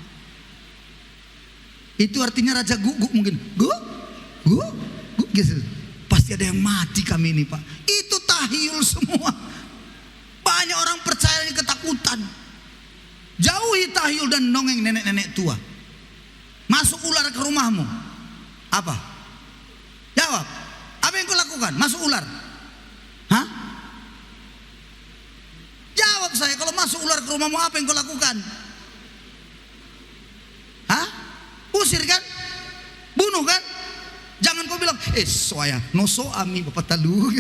[SPEAKER 1] Itu artinya Raja Guguk mungkin. Gitu. Pasti ada yang mati kami ini Pak. Itu tahyul semua. Banyak orang percaya ini ketakutan. Jauhi tahyul dan dongeng nenek-nenek tua. Masuk ular ke rumahmu. Apa? Jawab. Apa yang kau lakukan? Masuk ular. Hah? Jawab saya. Kalau masuk ular ke rumahmu, apa yang kau lakukan? Hah? Usir kan? Bunuh kan? Jangan kau bilang, soaya, no so ami bapak talu.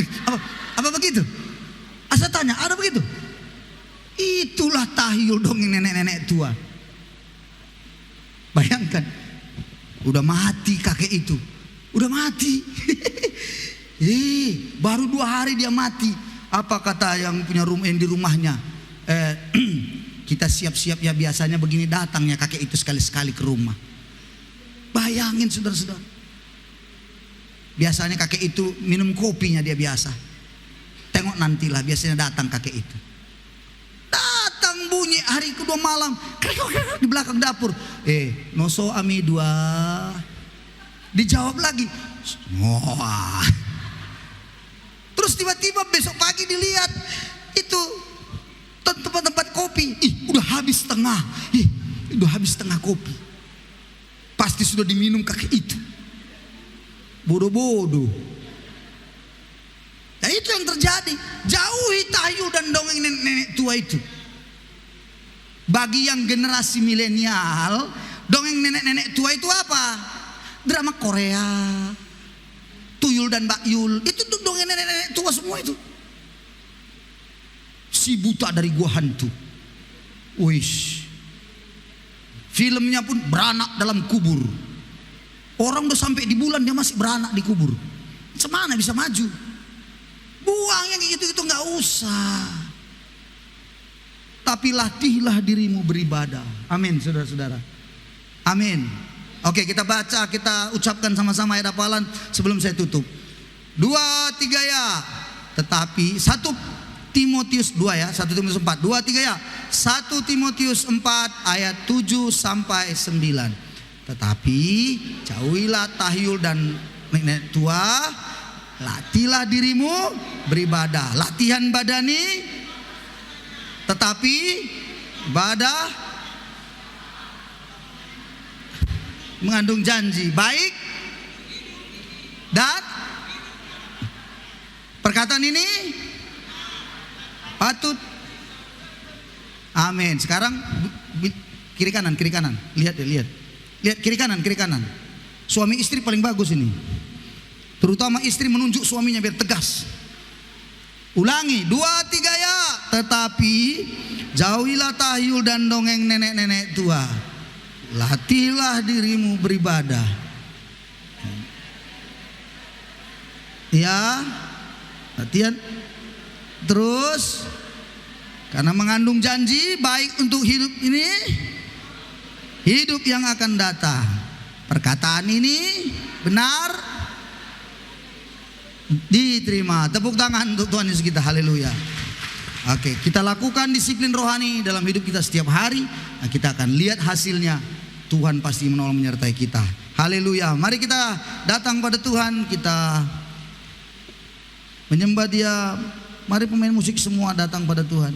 [SPEAKER 1] Apa begitu? Asa tanya, ada begitu? Itulah tahyul dongeng nenek-nenek tua. Bayangkan, udah mati kakek itu, udah mati. Baru 2 hari dia mati. Apa kata yang punya rumah, yang di rumahnya? Kita kita siap-siap ya, biasanya begini datangnya kakek itu sekali-sekali ke rumah. Bayangin saudara-saudara. Biasanya kakek itu minum kopinya dia biasa. Tengok nantilah biasanya datang kakek itu. Datang bunyi hari kedua malam di belakang dapur. Noso ami dua. Dijawab lagi. Wah. Terus tiba-tiba besok pagi dilihat itu tempat-tempat kopi. Udah habis setengah. Udah habis setengah kopi. Pasti sudah diminum kakek itu. Bodoh-bodoh. Nah itu yang terjadi. Jauhi tahyul dan dongeng nenek-nenek tua itu. Bagi yang generasi milenial, dongeng nenek-nenek tua itu apa? Drama Korea, Tuyul dan Mbak Yul. Itu tuh dongeng nenek-nenek tua semua itu. Si buta dari gua hantu. Wish. Filmnya pun beranak dalam kubur. Orang udah sampai di bulan dia masih beranak di kubur. Semana bisa maju? Buang yang kayak gitu-gitu nggak usah. Tapi latihlah dirimu beribadah. Amin, saudara-saudara. Amin. Oke, kita baca, kita ucapkan sama-sama ayat hafalan sebelum saya tutup. 2, 3 ya. Tetapi 1 Timotius 2 ya, 1 Timotius 4. 2, 3 ya. 1 Timotius 4 ayat 7 sampai 9. Tetapi jauhilah tahyul dan nenek tua, latihlah dirimu beribadah. Latihan badani, tetapi ibadah mengandung janji baik dan perkataan ini patut. Amin. Sekarang kiri kanan, lihat. Lihat kiri kanan. Suami istri paling bagus ini. Terutama istri menunjuk suaminya biar tegas. Ulangi, 2, 3 ya. Tetapi jauhilah tahyul dan dongeng nenek-nenek tua. Latihlah dirimu beribadah. Ya, latihan. Terus, karena mengandung janji baik untuk hidup ini, hidup yang akan datang. Perkataan ini benar, diterima. Tepuk tangan untuk Tuhan Yesus kita. Haleluya. Oke, kita lakukan disiplin rohani dalam hidup kita setiap hari. Nah, kita akan lihat hasilnya. Tuhan pasti menolong menyertai kita. Haleluya. Mari kita datang pada Tuhan, kita menyembah Dia. Mari pemain musik semua datang pada Tuhan.